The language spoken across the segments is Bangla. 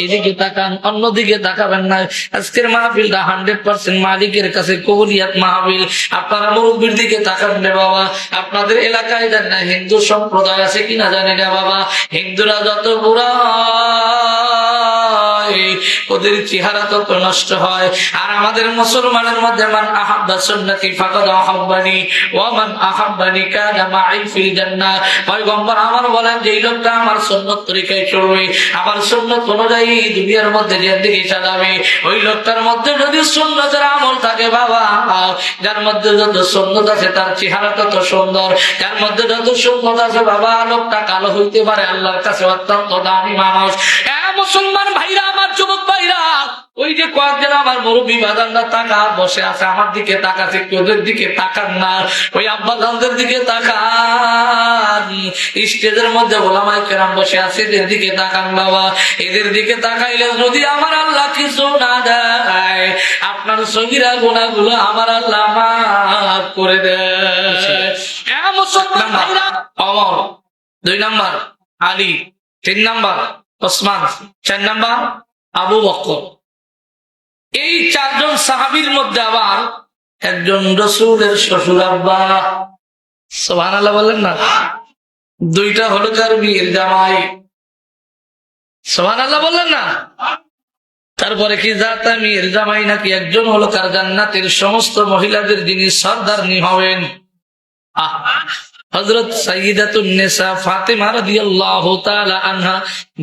এদিকে তাকান, অন্যদিকে তাকাবেন না। আজকের মাহফিলটা 100% মালিকের কাছে কবুলিয়াত মাহফিল। আপনারা মুরব্বীর দিকে তাকান রে বাবা। আপনাদের এলাকায় জানি না হিন্দু সম্প্রদায় আছে কিনা জানি না বাবা। হিন্দুরা যত বুড়া ওদের চেহারা তত নষ্ট হয়। আর আমাদের মুসলমানের মধ্যে মান আহাব্বা সুন্নতি ফাকাদ আহাব্বানি ওয়া মান আহাব্বানি কানা মাই ফিল জান্নাহ। পয়গম্বর আমার বলেন যে লোকটা আমার সুন্নত তরিকায় চলবে, আমার সুন্নত অনুযায়ী দুনিয়ার মধ্যে জিন্দেগি চালাবে, ওই লোকটার মধ্যে যদি সুন্নতের আমল থাকে বাবা, যার মধ্যে যত সুন্নত আছে তার চেহারা তত সুন্দর, যার মধ্যে যত সুন্নত আছে বাবা লোকটা কালো হইতে পারে, আল্লাহর কাছে অত্যন্ত দামি মানুষ। মুসলমান ভাইরা, আমার যুবক ভাইরা, ওই যে কয়েকজন আমার মুরব্বী বাজানরা তাকা বসে আছে, আমার দিকে তাকাচ্ছে, ওদের দিকে তাকান না, ওই আব্বাজানদের দিকে তাকান। স্টেজের মধ্যে ওলামায়ে কেরাম বসে আছে, এদের দিকে তাকান বাবা। এদের দিকে তাকাইলে যদি আমার আল্লাহ কিছু না দেয়, আপনার সগীরা গুনাহগুলো আমার আল্লাহ মাফ করে দেয়। মুসলমান ভাইরা, Omar 2 number, Ali 3 number, Osman 4 number, Abu Bakr. এই 4 জন সাহাবীর মধ্যে আবার একজন রাসূলের শ্বশুর আব্বা। সুবহানাল্লাহ বলেন না। 2টা হলো কার বিয়ের জামাই। সুবহানাল্লাহ বললেন না। তারপরে কি জাতা মেয়ের জামাই নাকি একজন হলো কার জান্নাতের সমস্ত মহিলাদের যিনি সরদারনি হবেন, হযরত সাইয়্যিদাতুন নিসা ফাতেমা রাদিয়াল্লাহু তাআলা আনহা,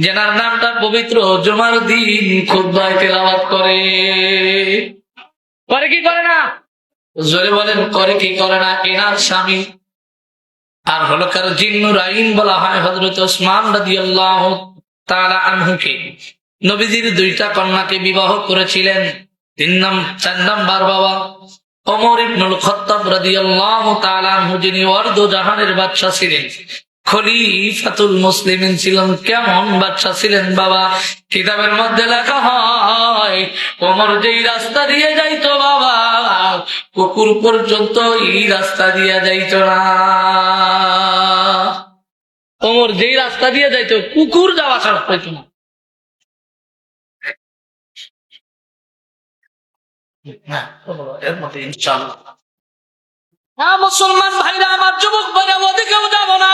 যেনার নামটা পবিত্র জুমার দিন খুতবায় তেলাওয়াত করে। করে কি করে না? জোরে বলেন, করে কি করে না? এনার স্বামী আর হলো কার জিন্নুর আইন বলা হয় হযরত ওসমান রাদিয়াল্লাহু তাআলা আনহুকে। নবীজির 2টা কন্যাকে বিবাহ করেছিলেন। 4 নাম্বার বাবা ওমর ইবনুল খাত্তাব রাদিয়াল্লাহু তাআলা আনহু, যিনি অর্ধ জাহানের বাদশা ছিলেন, খলিফাতুল মুসলিমিন ছিলেন। কেমন বাদশা ছিলেন বাবা? কিতাবের মধ্যে লেখা হয় ওমর যেই রাস্তা দিয়ে যাইতো বাবা, কুকুর পর্যন্ত এই রাস্তা দিয়ে যাইতো না। ওমর যেই রাস্তা দিয়ে যাইতো কুকুর যাওয়া ছাড় পাইতো না। মুসলমান ভাইরা, আমার যুবক ভাইরা, ওদিকেও যাব না।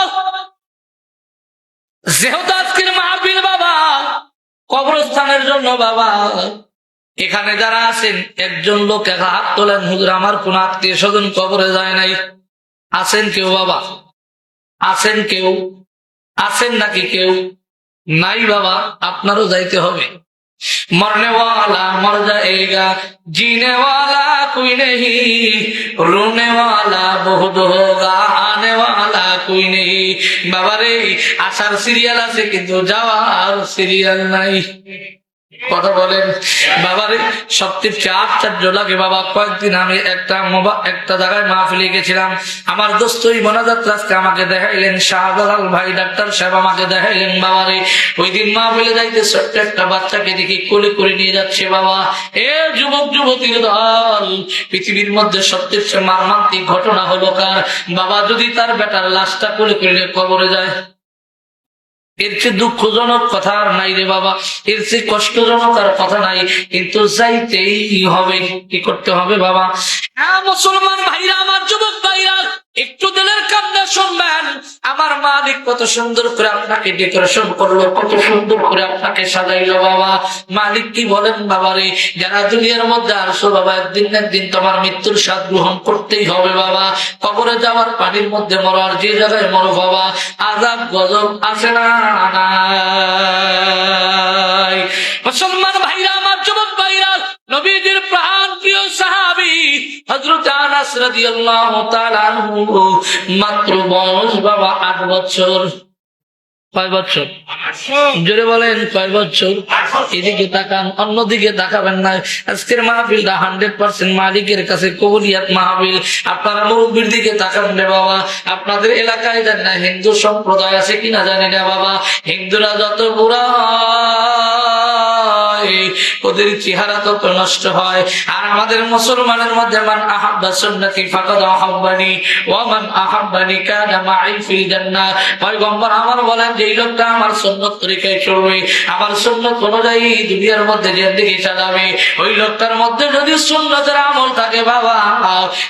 যেহেতু আজকের মাহফিল বাবা কবরস্থানের জন্য বাবা, এখানে যারা আছেন একজন লোক হাত তোলেন, হুজুর আমার কোন আত্মীয় স্বজন কবরে যায় নাই। আছেন কেউ বাবা? আছেন কেউ? আছেন নাকি কেউ? নাই বাবা, আপনারও যাইতে হবে। मरने वाला मर जाएगा, जीने वाला कोई नहीं, रोने वाला बहुत होगा, आने वाला कोई नहीं। বাবারে, আসার সিরিয়াল আছে কিন্তু যাওয়ার সিরিয়াল নাই। কথা বলেন বাবারে, সবচেয়ে আশ্চর্য লাগে বাবা। কয়েকদিন আমি একটা জায়গায় মাহফিলে গেছিলাম। আমার দোস্ত মোনাজাত রাস্তা আমাকে দেখাইলেন, শাহজালাল ভাই ডাক্তার সাহেব আমাকে দেখাইলেন বাবারে। ওই দিন মাহফিলে যাইতে ছোট্ট একটা বাচ্চাকে দেখি কোলে করে নিয়ে যাচ্ছে বাবা। এ যুবক যুবতীর দল, পৃথিবীর মধ্যে সবচেয়ে মর্মান্তিক ঘটনা হলো কার বাবা? যদি তার বেটার লাশটা কোলে করে কবরে যায়, এর চেয়ে দুঃখজনক কথা আর নাই রে বাবা, এর চেয়ে কষ্টজনক আর কথা নাই। কিন্তু যাইতেই হবে। কি করতে হবে বাবা? মুসলমান ভাইরা, আমার যুবক ভাইরা, একটু দিলের কান্না শুনবেন। আমার মালিক কত সুন্দর করে আপনাকে ডেকোরেশন করলো, কত সুন্দর করে আপনাকে সাজাইলো বাবা। মালিক কি বলেন বাবারে? যারা দুনিয়ার মধ্যে আসো বাবা, একদিন না একদিন তোমার মৃত্যুর স্বাদ গ্রহণ করতেই হবে বাবা। কবরে যাওয়ার পানির মধ্যে মরো, আর যে জায়গায় মরো বাবা, আযাব গজব আছে না নাই? মুসলমান ভাইরা, আমার যুবক ভাইরা, নবীজির প্রাণ প্রিয় সাহাবী হযরত আনাস রাদিয়াল্লাহু তাআলা আনহু, মাত্র বয়স বাবা 8 বছর। কয় বছর? জোরে বলেন, কয় বছর? এদিকে তাকান, অন্যদিকে তাকাবেন না। আজকের মাহফিলটা 100% মালিকের কাছে কবুলিয়াত মাহফিল। আপনারা মুরব্বীর দিকে তাকান রে বাবা। আপনাদের এলাকায় জানি না হিন্দু সম্প্রদায় আছে কিনা জানি না বাবা। হিন্দুরা যত বুড়া ওদের চেহারা তত নষ্ট হয়। আর আমাদের মুসলমানের মধ্যে মান আহাব্বা সুন্নতি ফাকাদ আহাব্বানি ওয়া মান আহাব্বানি কানা মাই ফিল জান্নাহ। পয়গম্বর আমার বলেন যে লোকটা আমার সুন্নত তরিকায় চলবে, আমার সুন্নত অনুযায়ী দুনিয়ার মধ্যে জিন্দেগি চালাবে, ওই লোকটার মধ্যে যদি সুন্নতের আমল থাকে বাবা,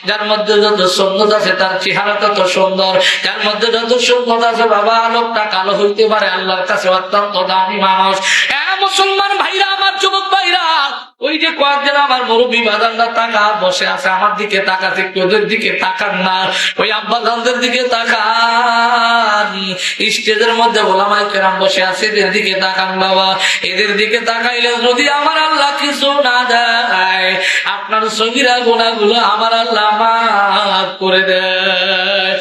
যার মধ্যে যত সুন্নত আছে তার চেহারা তত সুন্দর, যার মধ্যে যত সুন্নত আছে বাবা লোকটা কালো হইতে পারে, আল্লাহর কাছে অত্যন্ত দামি মানুষ। মুসলমান ভাইরা, আমার যুবক ভাইরা, ওই যে কয়েকদিন আমার মুরব্বী বাজানরা টাকা বসে আছে, আমার দিকে তাকাচ্ছে, ওদের দিকে তাকান না, ওই আব্বাজানদের দিকে তাকান। স্টেজের মধ্যে ওলামায়ে কেরাম বসে আছে, এদের দিকে তাকান বাবা। এদের দিকে তাকাইলে যদি আমার আল্লাহ কিছু না দেয়, আপনার সগীরা গুনাহগুলো আমার আল্লাহ মাফ করে দেয়।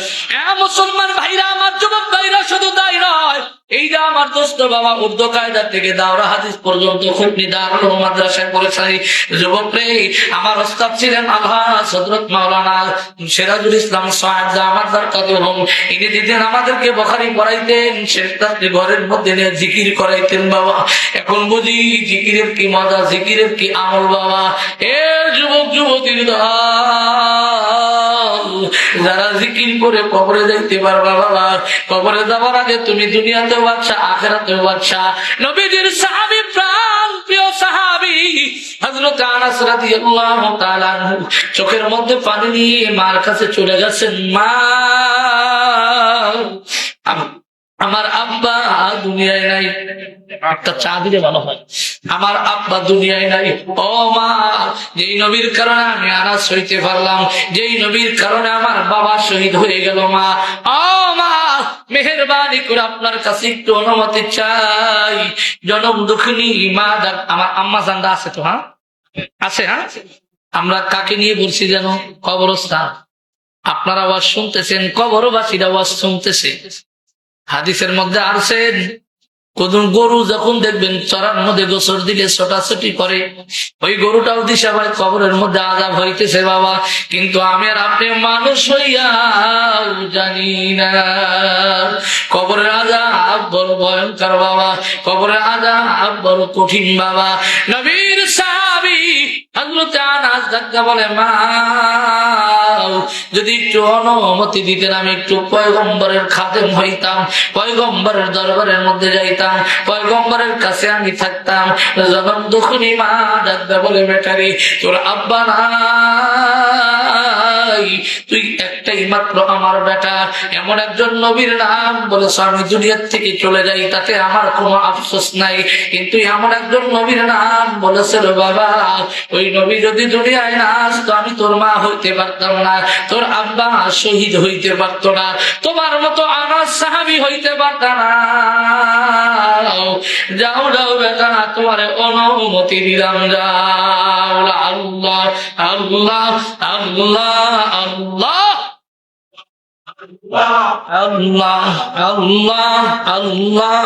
মুসলমান ভাইরা, আমার যুবক ভাইরা, শুধু তাই নয়, এই যে আমার দোস্ত বাবা উর্দু কায়দা থেকে দাওরা হাদিস পর্যন্ত খুব দারুল মাদ্রাসায় পড়েছে যুবক রে, আমার ওস্তাদ ছিলেন আল্লাহ হযরত মাওলানা সিরাজুল ইসলাম সাহেব জামাত বরকাতুহুম। ইনি দিতেন আমাদেরকে বুখারী পড়াইতেন, শেষরাত্রে ঘরের মধ্যে নিয়ে জিকির করাইতেন বাবা। এখন বুঝি জিকিরের কি মজা, জিকিরের কি আমল বাবা। এ যুবক যুবতীর যারা জিকির করে কবরে যাইতে পারবা বাবা, কবরে যাবার আগে তুমি দুনিয়াতে বাদশা, আখিরাতে বাদশা। নবীজির সাহাবী, প্রাণ প্রিয় সাহাবী হযরত আনাস রাদিয়াল্লাহু তাআলা আনহু চোখের মধ্যে পানি নিয়ে মার কাছে চলে গেছেন। মা, আমার আব্বা দুনিয়ায় নাই, একটা চা দিলে ভালো হয়, আমার আব্বা দুনিয়ায় নাই। ও মা, যেই নবীর কারণে আমি আনাস হইতে পারলাম, যেই নবীর কারণে আমার বাবা শহীদ হয়ে গেল, মা ও মা, মেহেরবানি করে আপনার কাছে একটু অনুমতি চাই, জনম দুঃখিনী মা। আমার আম্মা জানদা আছে তো? হ্যাঁ আছে। হ্যাঁ, আমরা কাকে নিয়ে বলছি যেন? কবরস্থান। আপনারা আওয়াজ শুনতেছেন, কবরবাসীরা আওয়াজ শুনতেছে। হাদিসের মধ্যে আসেন, কোন গরু যখন দেখবেন চড়ার মধ্যে গোসর দিলে ছোটাছুটি করে, ওই গরুটাও দিশা পায় কবরের মধ্যে আযাব হইতেছে বাবা। কিন্তু আমি আর আপনি মানুষ হইয়া জানি না কবরের আযাব বড় ভয়ঙ্কর বাবা, কবরের আযাব বড় কঠিন বাবা। নবীর সাহাবী হযরত আনাস ডাক্তার বলে, মা যদি একটু অনুমতি দিতেন আমি একটু পয়গম্বরের খাদেম হইতাম, পয়গম্বরের দরবারের মধ্যে যাইতাম, পয়গম্বরের কাছে আমি থাকতাম। জনম দুঃখিনী মা ডাক্তার বলে, বেটারি তোর আব্বা নাই, তুই একটাই মাত্র আমার বেটা, এমন একজন নবীর নাম বলেছ আমি দুনিয়ার থেকে চলে যাই, তাতে আমার কোনো আফসোস নাই, কিন্তু এমন একজন নবীর নাম বলেছিল বাবা, ওই নবী যদি দুনিয়ায় না আসতো আমি তোর মা হইতে পারতাম না, তোর আব্বা শহীদ হইতে পারত না, তোমার মতো আনাস সাহাবী হইতে পারত না। যাও যাও বেটা, তোমার অনুমতি দিলাম, যাও। আল্লাহ আল্লাহ আল্লাহ আল্লাহ আল্লাহ আল্লাহ আল্লাহ আল্লাহ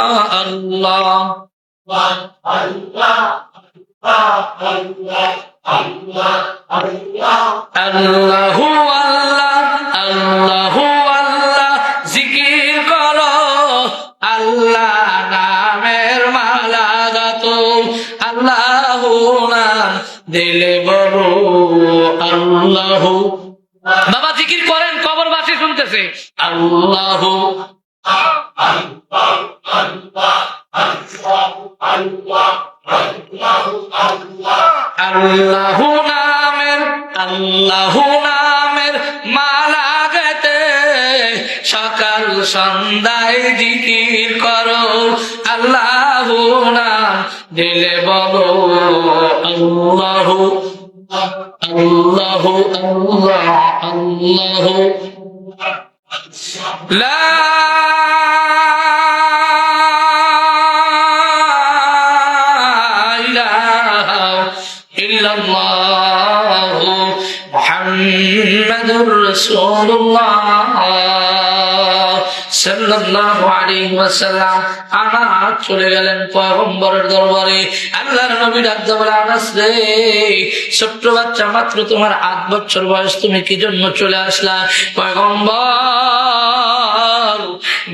আল্লাহু আল্লাহ আল্লাহু আল্লাহ জিকির করো, আল্লাহ নামের মালা গাতো, আল্লাহু নাম দিলে বড় আল্লাহু। বাবা জিকির করেন, কবরবাসী শুনতেছে। আল্লাহু আল্লাহু নামের, আল্লাহু নামের মালা গেতে সকাল সন্ধ্যায় জিকির করো, আল্লাহু নাম দিলে বলো আল্লাহু আল্লাহু আল্লাহ আল্লাহু লা ইলাহা ইল্লাল্লাহু মুহাম্মাদুর রাসূলুল্লাহ সাল্লাল্লাহু আলাইহি ওয়াসাল্লাম। আনাস চলে গেলেন পয়গম্বরের দরবারে। আল্লাহর নবী ডাকতে বলে, আনাস রে, ছোট্ট বাচ্চা, মাত্র তোমার 8 বছর বয়স, তুমি কি জন্য চলে আসলা? পয়গম্বর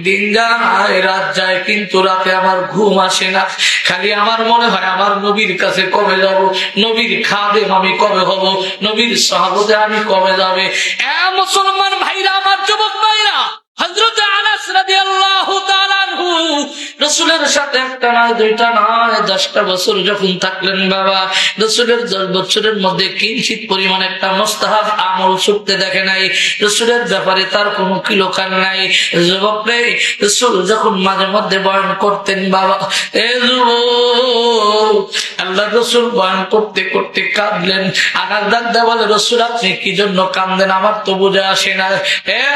দিন যায় রাত যায়, কিন্তু রাতে আমার ঘুম আসে না। খালি আমার মনে হয় আমার নবীর কাছে কবে যাব, নবীর খাদেম আমি কবে হব, নবীর সাহাবতে আমি কবে যাবে। মুসলমান ভাইরা, আমার যুবক ভাইরা, হযরত আনাস রাদিয়াল্লাহু তাআলা আনহু রাসূলের সাথে একটা নয় দুইটা নয় 10টা বছর যখন থাকলেন বাবা, রাসূলের 10 বছরের মধ্যে কিঞ্চিত পরিমাণ একটা মুস্তাহাব আমল ছুটতে দেখে নাই। রাসূলের ব্যাপারে তার কোনো কিলোখান নাই। যুবক রে, রাসূল যখন মাঝে মধ্যে বয়ান করতেন বাবা, আল্লাহ রাসূল বয়ান করতে করতে কাঁদলেন। আনাস দাদা বলে, রাসূল আপনি কি জন্য কাঁদেন আমার তো বুঝে আসে না।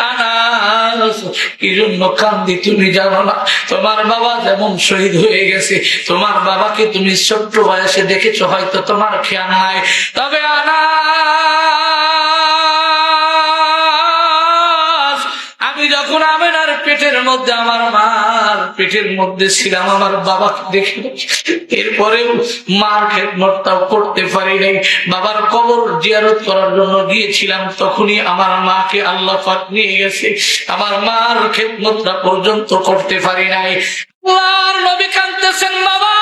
আনাস, কি জন্য কান্দি তুমি জানো না? তোমার বাবা যেমন শহীদ হয়ে গেছে, তোমার বাবাকে তুমি ছোট্ট বয়সে দেখেছো, হয়তো তোমার খেয়াল নাই। তবে আনাস, আমি যখন আমেনার পেটের মধ্যে, আমার মার পেটের মধ্যে ছিলাম, আমার বাবাকে দেখে এরপরেও মার খেদমতটাও করতে পারি নাই। বাবার কবর জিয়ারত করার জন্য গিয়েছিলাম, তখনই আমার মাকে আল্লাহ পাক নিয়ে গেছে, আমার মার খেদমতটা পর্যন্ত করতে পারি নাই। আল্লাহর নবী কাঁদতেছেন বাবা,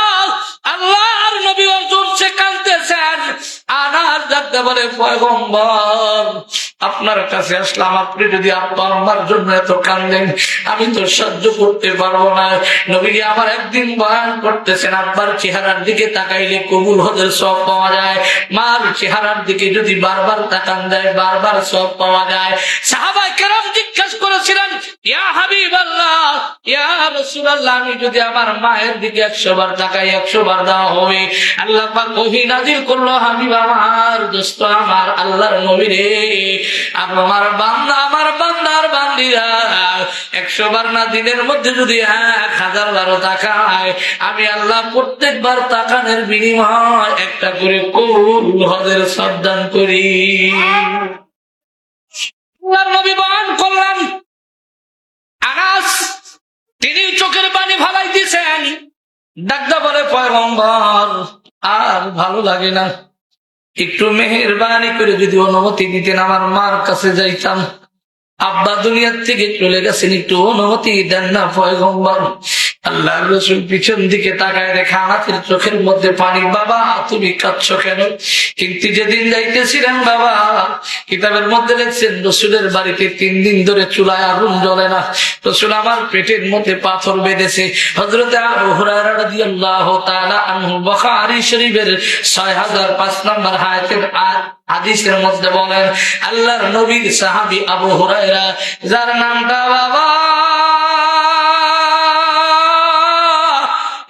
আল্লাহর নবী অজরছে কাঁদতেছেন। আনাস ডাকতে বলে, পয়গম্বর আপনার কাছে আসলাম, আপনি যদি আব্বা আম্মার জন্য এত কাঁদেন আমি তো সহ্য করতে পারবো না। নবীজি আমার একদিন বয়ান করতেছেন, আব্বার চেহারার দিকে তাকাইলে কবুল হজের সওয়াব পাওয়া যায়, মার চেহারার দিকে যদি বারবার তাকান যায় বারবার সওয়াব পাওয়া যায়। সাহাবায়ে কেরাম জিজ্ঞাসা করেছিলেন, ইয়া হাবিবাল্লাহ, ইয়া রাসূলুল্লাহ, আমি যদি আমার মায়ের দিকে 100 বার তাকাই 100 বার দেওয়া হবে। আল্লাহ পাক ওহী নাযিল করলো, হাবিব আমার, দোস্ত আমার, আল্লাহর নবী রে, আমার বান্দা, আমার বান্দার বান্দিরা 100 বার না দিনের মধ্যে যদি 1000 বারও তাকায়, আমি আল্লাহ প্রত্যেকবার তাকানের বিনিময় একটা করে কবুল হজের সাবধান করি। আল্লাহর নবী বয়ান করলেন, আনাস তিনি চোখের পানি ফালাই দিয়েছেন। ডাকদা বলে, পয়গম্বর আর ভালো লাগে না, একটু মেহেরবানি করে যদি অনুমতি দিতেন আমার মার কাছে যাইতাম। আব্বা দুনিয়ার থেকে চলে গেছেন, একটু অনুমতি দেন না পয়গম্বর। আল্লাহ রাসূল পিছন দিকে তাকায় রেখে আনাসের চোখের মধ্যে পানি। বাবা তুমি কাঁদছো কেন? কিন্তু যেদিন যাইতেছিলেন বাবা, কিতাবের মধ্যে লিখছেন রাসূলের বাড়িতে 3 দিন ধরে চুলায় আগুন জ্বলে না, রাসূল আমার পেটের মধ্যে পাথর বেঁধেছে। হযরত আবু হুরায়রা রাদিয়াল্লাহু তাআলা আনহু বুখারী শরীফের 6005 নম্বর হাদিসের মধ্যে বলেন, আল্লাহর নবীর সাহাবী আবু হুরায়রা, যার নামটা বাবা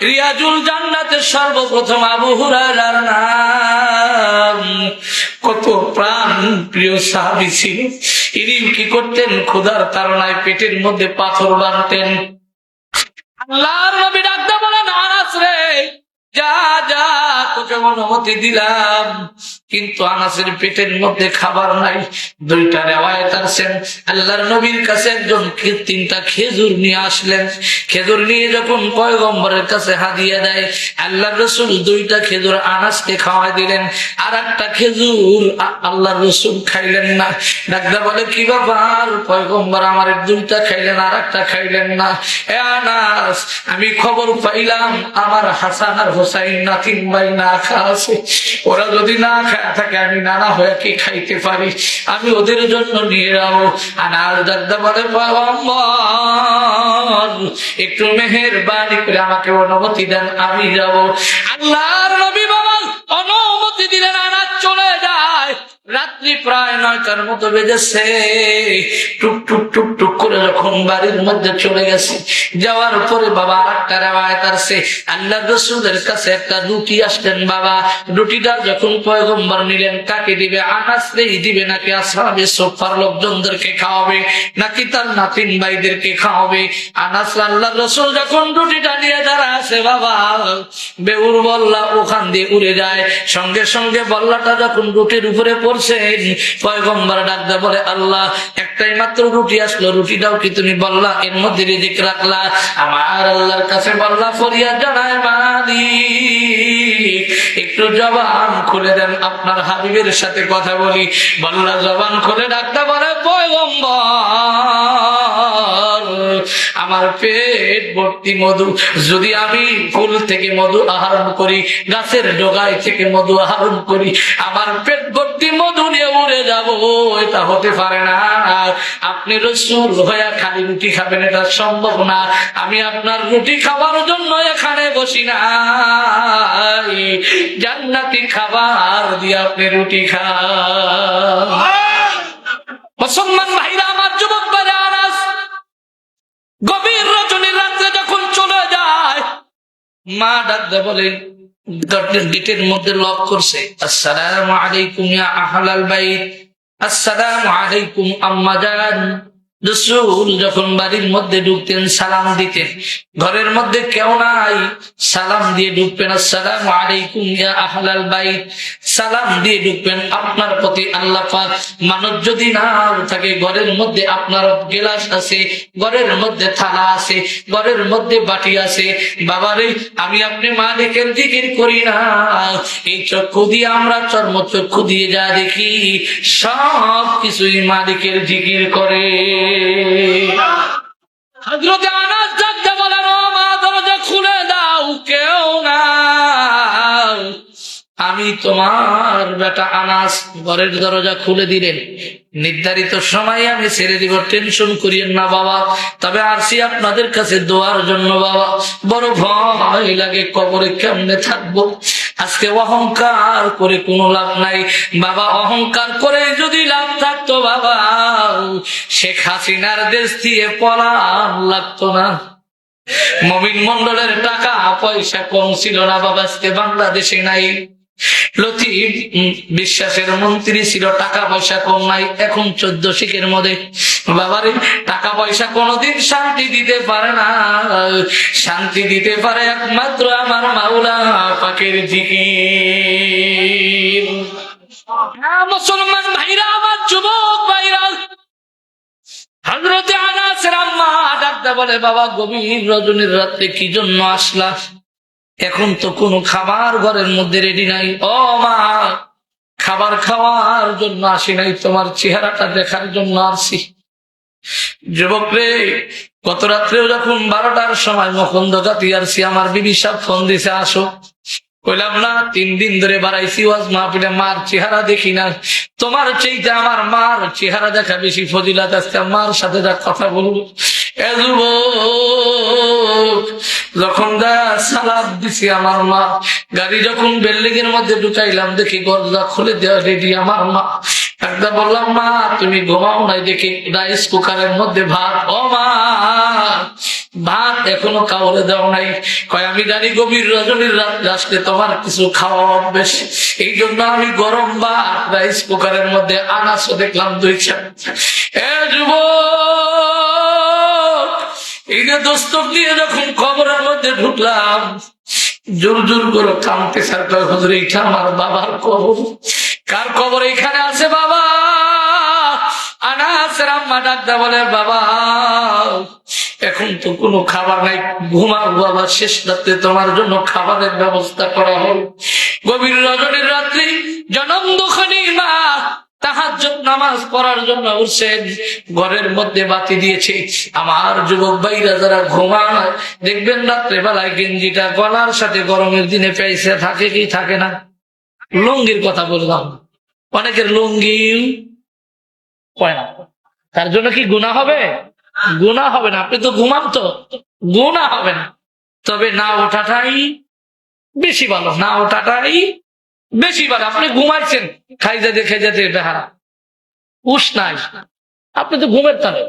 রিয়াজুল জান্নাতের সর্বপ্রথম আবু হুরায়রার নাম, কত প্রাণ প্রিয় সাহাবী ছিল। ইনি কি করতেন? ক্ষুধার তাড়নায় পেটের মধ্যে পাথর বাঁধতেন। আল্লাহর নবী ডাকতে বলেন, আনাস রে, যা যা, তোকে অনুমতি দিলাম। কিন্তু আনাসের পেটের মধ্যে খাবার নাই। 2টা রিওয়ায়াত আছেন, আল্লাহর নবীর কাছে একজন 3টা খেজুর নিয়ে আসলেন। খেজুর নিয়ে যখন পয়গম্বরের কাছে হাদিয়া দেয়, আল্লাহর রাসূল 2টা খেজুর আনাসকে খাওয়াই দিলেন, আর একটা খেজুর আল্লাহর রাসূল খাইলেন না। ডাকদা বলে, কি ব্যাপার পয়গম্বর, আমার 2টা খাইলেন আর একটা খাইলেন না? এ আনাস, আমি খবর পাইলাম আমার হাসান আর হোসাইন নাতিন ভাই না খাওয়া আছে, ওরা যদি না খায় থাকে আমি নানা হয়ে কি খাইতে পারি, আমি ওদের জন্য নিয়ে যাবো। আনাস দাদা বলে, পয়গম্বর একটু মেহেরবানি করে আমাকে অনুমতি দেন, আমি যাব। আল্লাহর নবী বাবা অনুমতি দিলেন, আনাস চলে যায়। রাত্রি প্রায় 9টার মতো বেজেছে। টুক টুক টুক টুক করে যখন বাড়ির মধ্যে চলে গেছে, যাওয়ার পরে বাবা আরেকটা রিওয়ায়াত আছে, আল্লাহর রাসূলের কাছে একটা রুটি আসলেন বাবা। রুটিটা যখন পয়গম্বর নিলেন, কাকে দিবে? আনাসকেই দিবে নাকি আসহাবে সুফার লোকজনদেরকে খাওয়াবে, নাকি তার নাতিন ভাইদেরকে খাওয়াবে? আনাস আল্লাহর রাসূল যখন রুটিটা নিয়ে দাঁড়ায় আছে বাবা, বেউর বল্লা ওখান দিয়ে উড়ে যায়। সঙ্গে সঙ্গে বল্লাটা যখন রুটির উপরে পড়ছেন, পয়গম্বর ডাকতে বলে, আল্লাহ একটাই মাত্র রুটি আসলো, রুটিটাও কি তুমি বল্লা এর মধ্যে রিজিক রাখলা? আমার আল্লাহর কাছে বল্লা ফরিয়াদ জানায়, মালিক একটু জবান খুলে দেন, আপনার হাবিবের সাথে কথা বলি। বল্লা জবান খুলে ডাকতে বলে, পয়গম্বর আমার পেট ভর্তি মধু, যদি আমি ফুল থেকে মধু আহরণ করি, গাছের ডগায় থেকে মধু আহরণ করি, আমার পেট ভর্তি মধু নিয়ে উড়ে যাব, এটা হতে পারে না। আপনি রাসূল হয়ে খালি রুটি খাবেন, এটা সম্ভব না। আমি আপনার রুটি খাওয়ার জন্য এখানে বসি না, জান্নাতি খাবার দিয়ে আপনি রুটি খান। মুসলমান ভাইরা আমার, যুবক ভাইরা, আনাস গভীর রজনীর রাত্রে যখন চলে যায়, মা ডাকতে বলে, গেটের মধ্যে লক করছে, আসসালামু আলাইকুম ইয়া আহলাল বাইত, আসসালামু আলাইকুম আম্মা জান। রাসূল যখন বাড়ির মধ্যে ঢুকতেন সালাম দিতেন, ঘরের মধ্যে কেউ নাই, সালাম দিয়ে ঢুকবেন, আসসালামু আলাইকুম ইয়া আহলাল বাইত, সালাম দিয়ে ঢুকবেন। আপনার প্রতি আল্লাহ পাক মানুষ যদি না থাকে, ঘরের মধ্যে আপনার গিলাস আছে, ঘরের মধ্যে থালা আছে, ঘরের মধ্যে বাটি আছে, বাবারে আমি আপনি মালিকের জিকির করি না, এই চক্ষু দিয়ে আমরা চর্ম চক্ষু দিয়ে যা দেখি সব কিছুই মালিকের জিকির করে। হযরত আনাস ডাকতে বলেন, ও মা, দরজা খুলে দাও, কেউ না, আমি তোমার বেটা আনাস। ঘরের দরজা খুলে দিলেন। নির্ধারিত সময়ে আমি ছেড়ে দিব, টেনশন করিয়েন না বাবা, তবে আসি আপনাদের কাছে দোয়ার জন্য বাবা। বড় ভয় লাগে, কবরে কেমনে থাকবো। আজকে অহংকার করে কোনো লাভ নাই বাবা, অহংকার করে যদি লাভ থাকতো বাবা, শেখ হাসিনার দেশ দিয়ে পলান লাগতো না। মমিন মন্ডলের টাকা পয়সা কম ছিল না বাবা, আজকে বাংলাদেশে নাই। লতিফ বিশ্বাসের মন্ত্রী ছিল, টাকা পয়সা কম নাই, এখন 14 শিখের মধ্যে। বাবারে টাকা পয়সা কোনদিন শান্তি দিতে পারে না, শান্তি দিতে পারে একমাত্র আমার মাওলা পাকের জিকির। মুসলমান ভাইরা আমার, যুবক ভাইরা, হযরতে আনাসের আম্মা ডাকতে বলে, বাবা গভীর রজনীর রাতে কি জন্য আসলা? এখন তো কোনো খাবার ঘরের মধ্যে রেডি নাই। ও মা, খাবার খাওয়ার জন্য আসি নাই, তোমার চেহারাটা দেখার জন্য আসি। যুবক রে, গত রাত্রেও যখন 12টার সময় মকন্দ গাতি আসছি, আমার বিবি সাহেব ফোন দিছে, আসো। কইলাম না, 3 দিন ধরে বাড়াইছি ওয়াজ মাহফিলে, মার চেহারা দেখি না। তোমার চাইতে আমার মার চেহারা দেখা বেশি ফজিলাত, আজকে মার সাথে যা কথা বলবো। যখন সালাদ দিছি, আমার মা গাড়ি যখন বিল্ডিং এর মধ্যে ঢুকাইলাম, দেখি দরজা খুলে দেওয়া রেডি আমার মা। একটা বললাম, মা তুমি ঘুমাও নাই দেখি রাইস কুকারের মধ্যে ভাত। ও মা, ভাত এখনো কাউরে দেওয়া নাই। কয় আমি জানি গভীর রজনীর রাত আসলে তোমার কিছু খাওয়া অভ্যেস, এই জন্য আমি গরম ভাত রাইস কুকারের মধ্যে আনাসও দেখলাম 2 এ যুবক, এই যে দস্তক দিয়ে যখন কবরের মধ্যে ঢুকলাম, জোর জোর করে কামতে স্যার, হুজুর এইটা আমার বাবার কবর। কার কবর এখানে আছে বাবা? আনাসের আম্মা ডাকতে বলে, বাবা এখন তো কোনো খাবার নাই, ঘুমাও বাবা, শেষ রাতে তোমার জন্য খাবারের ব্যবস্থা করা হল। গভীর রজনীর রাত্রি জনম দুঃখনী মা তাহাজ্জুদ নামাজ পড়ার জন্য উঠছেন, ঘরের মধ্যে বাতি দিয়েছে। আমার যুবক ভাইরা যারা ঘুমায়, দেখবেন রাত্রে বেলায় গেঞ্জিটা গলার সাথে গরমের দিনে পেয়েছে থাকে কি থাকে না। লুঙ্গির কথা বললাম, অনেকের লুঙ্গি পয় না, তার জন্য কি গুনাহ হবে? গুনাহ হবে না, আপনি তো ঘুমান, তো গুনাহ হবে না। তবে না ওঠাটাই বেশি ভালো, না ওঠাটাই বেশি ভালো। আপনি ঘুমাইছেন, খাই যেতে বেহারা উস নাই, আপনি তো ঘুমের তালে।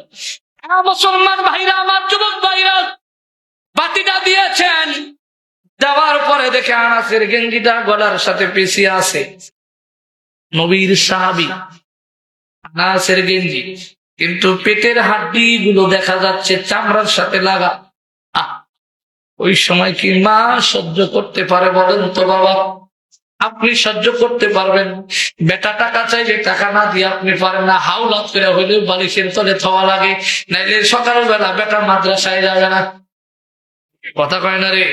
মুসলমান ভাইরা আমার, যুবক ভাইরা, বাতিটা দিয়েছেন, দেওয়ার পরে দেখে আনাসের গেঞ্জিটা গলার সাথে পেঁচিয়ে আছে। নবীর সাহাবী আনাসের গেঞ্জি, কিন্তু পেটের হাড্ডি গুলো দেখা যাচ্ছে চামড়ার সাথে লাগা। ওই সময় কি মা সহ্য করতে পারে বলেন তো বাবা? আপনি সহ্য করতে পারবেন? বেটা টাকা চাইলে টাকা না দিয়ে আপনি পারেন না, হাওলাত করে হইলেও বালিশের তলে থওয়া লাগে, নাইলে সকালবেলা বেটা মাদ্রাসায় যাবে না। কথা কয় না রে,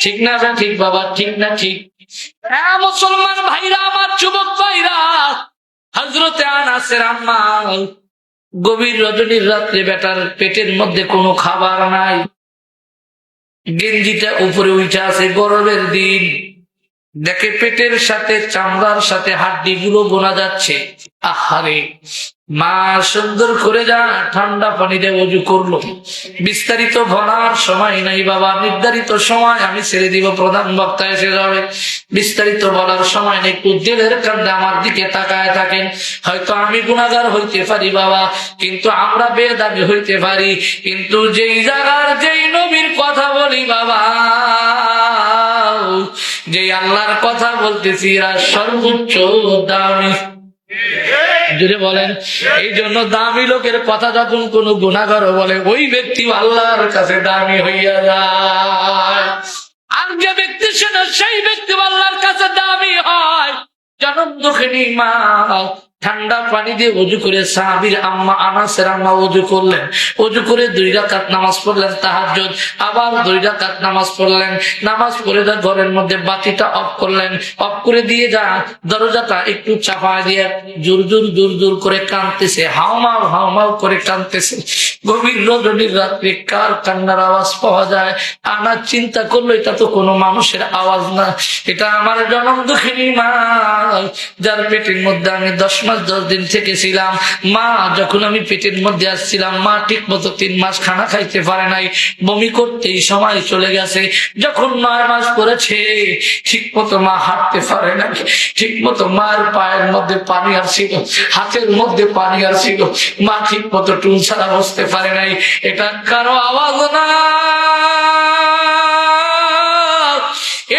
ঠিক না? ঠিক বাবা, ঠিক না? ঠিক। হ্যাঁ মুসলমান ভাইরা আমার, যুবক ভাইরা, হযরতে আনাসের আম্মা গভীর রজনীর রাত্রে বেটার পেটের মধ্যে কোনো খাবার নাই, গেঞ্জিটা উপরে উঠে আছে, গরমের দিন, দেখে পেটের সাথে চামড়ার সাথে হাড্ডি গুলো বোনা যাচ্ছে। আহারে, মা সুন্দর করে যা ঠান্ডা পানিতে ওযু করলো। বিস্তারিত বলার সময় নাই বাবা, নির্ধারিত সময় আমি ছেড়ে দিব, প্রধান বক্তা এসে যাবে। বিস্তারিত বলার সময় নেই, একটু দিলের কান্দে আমার দিকে তাকায় থাকেন। হয়তো আমি গুনাহগার হইতে পারি বাবা, কিন্তু আমরা বেদাবি হইতে পারি, কিন্তু যেই জায়গার যেই নবীর কথা বলি বাবা, যে আল্লাহর কথা বলতেছি, এরা সর্বোচ্চ দামি। জুড়ে বলেন। এই জন্য দামি লোকের কথা যখন কোন গুনাহগার বলে, ওই ব্যক্তি আল্লাহর কাছে দামি হইয়া যায়। আর যে ব্যক্তি শোনে, সেই ব্যক্তি আল্লাহর কাছে দামি হয়। জনম দুঃখিনী মা ঠান্ডা পানি দিয়ে ওযু করে সাহাবীর আম্মা আনাসের আম্মা ওযু করলেন। ওযু করে 2 রাকাত নামাজ পড়লেন তাহাজ্জুদ, আবার 2 রাকাত নামাজ পড়লেন। নামাজ পড়ে যা ঘরের মধ্যে বাতিটা অফ করলেন, অফ করে দিয়ে যা দরজাটা একটু চাপা দিয়ে জোর জোর জোর জোর করে কাঁদতেছে, হাউমাউ করে কাঁদতেছে। গভীর রজনীর রাত্রে কার কান্নার আওয়াজ পাওয়া যায়? আনার চিন্তা করলো, এটা তো কোনো মানুষের আওয়াজ না, এটা আমার জনম দুঃখিনী মা, যার পেটের মধ্যে আমি 10 মাস 10 দিন থেকেছিলাম। মা যখন আমি পেটের মধ্যে আসছিলাম, মা ঠিক মতো 3 মাস খানা খাইতে পারে নাই, বমি করতেই সময় চলে গেছে। যখন 9 মাস পড়েছে, ঠিক মতো মা হাঁটতে পারে নাই, ঠিক মতো মায়ের পায়ের মধ্যে পানি আসছিল, হাতের মধ্যে পানি আসছিল, মা ঠিক মতো টুল ছাড়া বসতে পারে নাই। এটা কারো আওয়াজ না,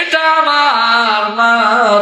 এটা আমার